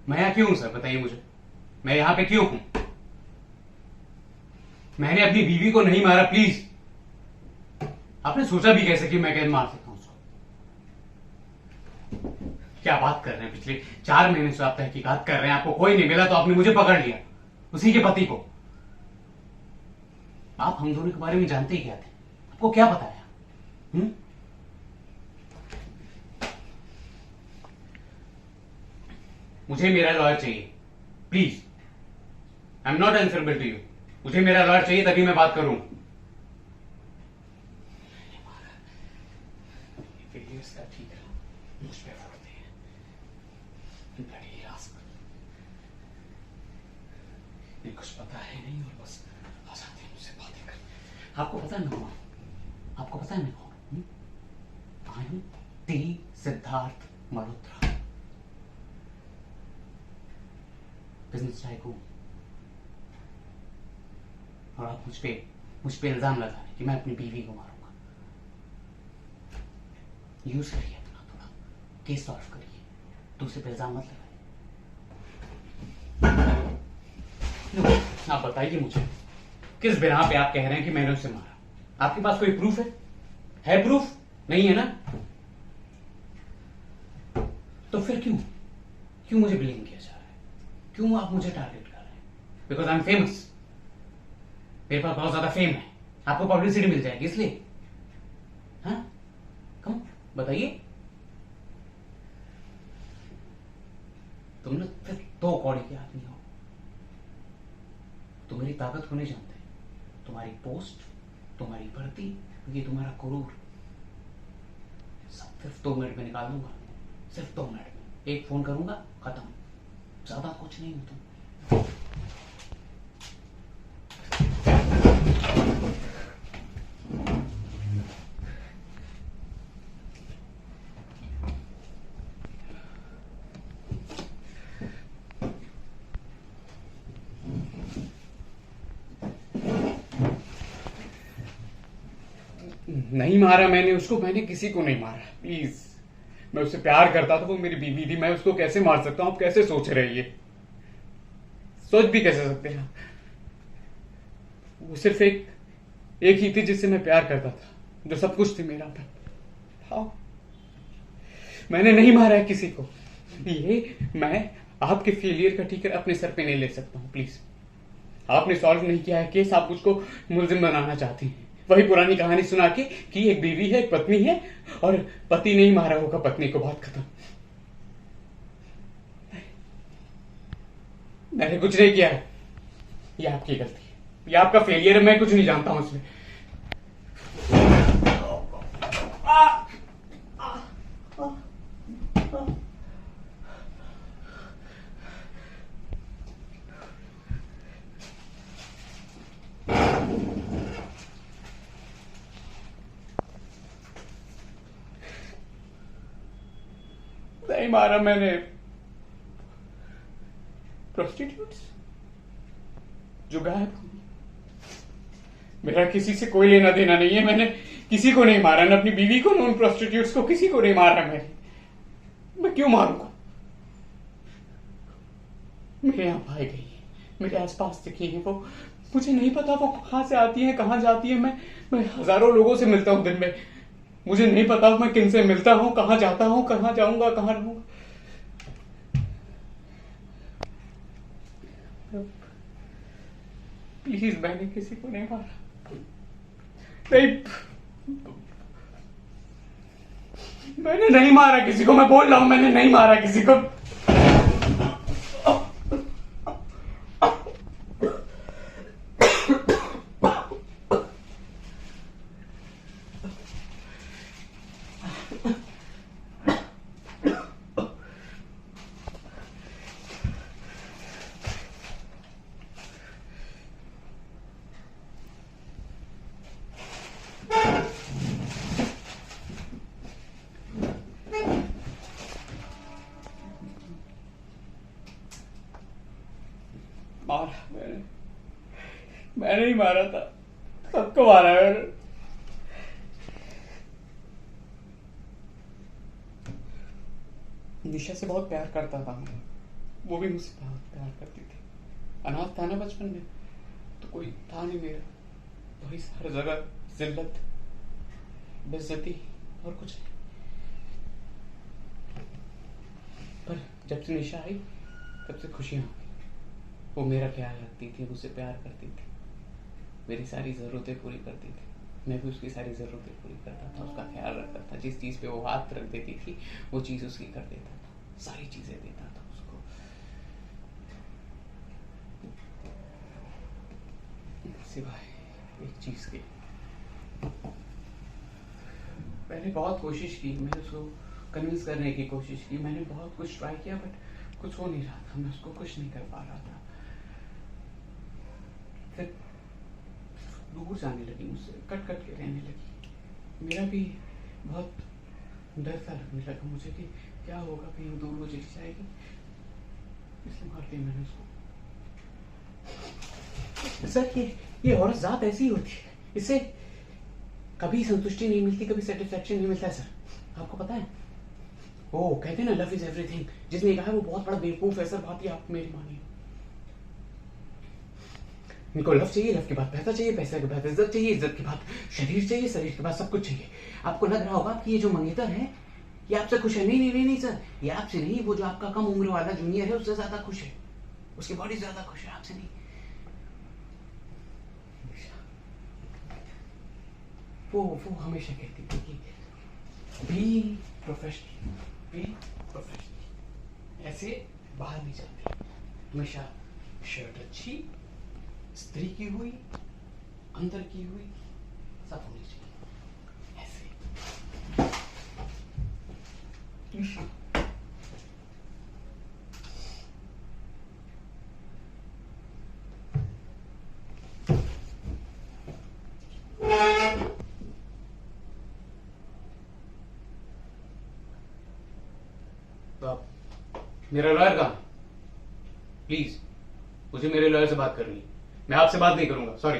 मैं यहाँ क्यों हूं सर, बताइए मुझे, मैं यहाँ पे क्यों हूं? मैंने अपनी बीवी को नहीं मारा, प्लीज। आपने सोचा भी कैसे कि मैं कैसे मार सकता हूं उसको? क्या बात कर रहे हैं, पिछले 4 महीने से आप तहकीकात कर रहे हैं, आपको कोई नहीं मिला तो आपने मुझे पकड़ लिया, उसी के पति को। आप हम दोनों के बारे में जानते ही क्या थे? आपको क्या बताया? मुझे मेरा लॉयर चाहिए, please. I am not answerable to you. मुझे मेरा लॉयर चाहिए, तभी मैं बात करूं। का ठीक है, मुझ पे फोड़ते हैं। कुछ पता है नहीं और बस आजादी हैं मुझसे बातें कर। आपको पता है मैं कौन? आपको पता है मैं कौन? I am T Siddharth Malhotra, business tycoon. और आप मुझ पे इल्जाम लगा रहे कि मैं अपनी बीवी को मारूंगा। यूज करिए अपना, थोड़ा केस सॉल्व करिए, दूसरे पे इल्जाम मत लगाइए। आप बताइए मुझे, किस बिना पे आप कह रहे हैं कि मैंने उसे मारा? आपके पास कोई प्रूफ है? है प्रूफ? नहीं है ना? तो फिर क्यों मुझे ब्लेम किया जा रहा है? क्यों आप मुझे टारगेट कर रहे हैं? Because I am famous. मेरे पास बहुत ज्यादा फेम है, आपको पब्लिसिटी मिल जाएगी इसलिए। हाँ, कम बताइए। तुम लोग फिर 2 कौड़ी के आदमी हो। तुम मेरी ताकत को नहीं जानते। तुम्हारी पोस्ट, तुम्हारी भर्ती, ये तुम्हारा गुरूर, सब सिर्फ 2 मिनट में निकाल दूंगा। सिर्फ 2 मिनट में एक फोन करूंगा, खत्म। ज्यादा कुछ नहीं हो तुम। नहीं मारा मैंने उसको, मैंने किसी को नहीं मारा, प्लीज। मैं उससे प्यार करता था, वो मेरी बीवी थी, मैं उसको कैसे मार सकता हूं? आप कैसे सोच रहे हैं? ये सोच भी कैसे सकते हैं? वो सिर्फ एक ही थी जिससे मैं प्यार करता था, जो सब कुछ थी मेरा। हाँ, मैंने नहीं मारा है किसी को। ये मैं आपके फेलियर का ठीकर अपने सर पे नहीं ले सकता हूं, प्लीज। आपने सॉल्व नहीं किया है केस, आप मुझको मुलजिम बनाना चाहती हैं। वही पुरानी कहानी सुना के कि एक बीवी है, एक पत्नी है, और पति नहीं मारा होगा पत्नी को, बात खत्म। मैंने कुछ नहीं किया है, ये आपकी गलती है, ये आपका फेलियर है। मैं कुछ नहीं जानता हूं इसमें। नहीं मारा मैंने प्रोस्टिट्यूट्स जो गायब हुई। मेरा किसी से कोई लेना देना नहीं है। मैंने किसी को नहीं मारा, न अपनी बीवी को, न उन प्रोस्टिट्यूट्स को, किसी को नहीं मारा मैं क्यों मारूंगा? मेरे यहाँ भाई गई है, मेरे आसपास दिखी है, वो मुझे नहीं पता वो कहां से आती है, कहां जाती है। मैं हजारों लोगों से मिलता हूं दिन में। मुझे नहीं पता मैं किनसे मिलता हूं, कहां जाता हूं, कहां जाऊंगा, कहां रहूंगा। प्लीज, मैंने किसी को नहीं मारा। नहीं, मैंने नहीं मारा किसी को। मैं बोल रहा हूं, मैंने नहीं मारा किसी को। मारा मैंने ही मारा था, सबको मारा है मैंने। निशा से बहुत प्यार करता था मैं। वो भी मुझसे बहुत प्यार करती थी। अनाथ था ना बचपन में, तो कोई था नहीं मेरा। वही हर जगह जिल्लत, बेइज्जती और कुछ नहीं। पर जब से निशा आई तब से खुशियां आ गई। वो मेरा ख्याल रखती थी, मुझसे प्यार करती थी, मेरी सारी ज़रूरतें पूरी करती थी। मैं भी उसकी सारी ज़रूरतें पूरी करता था, उसका ख्याल रखता था। जिस चीज़ पे वो हाथ रख देती थी वो चीज़ उसकी कर देता था, सारी चीज़ें देता था उसको। सिवाय एक चीज़ के। मैंने बहुत कोशिश की, मैंने उसको कन्विंस करने की कोशिश की, मैंने बहुत कुछ ट्राई किया, बट कुछ हो नहीं रहा था। मैं उसको कुछ नहीं कर पा रहा था। फिर दूर जाने लगी मुझसे, कट कट के रहने लगी। मेरा भी बहुत डर सा लगने लगा मुझे कि क्या होगा, कहीं दूर वो चली जाएगी, इसलिए मार दिया मैंने उसको। सर ये औरत जात ऐसी होती है, इससे कभी संतुष्टि नहीं मिलती, कभी सेटिस्फेक्शन नहीं मिलता है सर, आपको पता है। ओ कहते हैं ना, लव इज एवरीथिंग। जिसने कहा है वो बहुत बड़ा बेवकूफ है सर। बात ये आप मेरी मानिए। इनको लव चाहिए, लव के बाद पैसा चाहिए, पैसे के बाद इज्जत चाहिए, इज्जत के बाद शरीर चाहिए, शरीर के बाद सब कुछ चाहिए। आपको लग रहा होगा कि ये जो मंगेतर है ये आपसे खुश है। नहीं नहीं नहीं नहीं सर, ये आपसे नहीं, वो जो आपका कम उम्र वाला जूनियर है उससे ज्यादा खुश है, उसकी बॉडी ज्यादा खुश है, आपसे नहीं। वो हमेशा कहती थी कि बी प्रोफेशनल, बी प्रोफेशनल, ऐसे बाहर नहीं जाती। हमेशा शर्ट अच्छी, स्त्री की हुई, अंदर की हुई, सब होनी चाहिए ऐसे। तो आप मेरा लॉयर कहाँ? प्लीज मुझे मेरे लॉयर से बात करनी है। मैं आपसे बात नहीं करूंगा, सॉरी।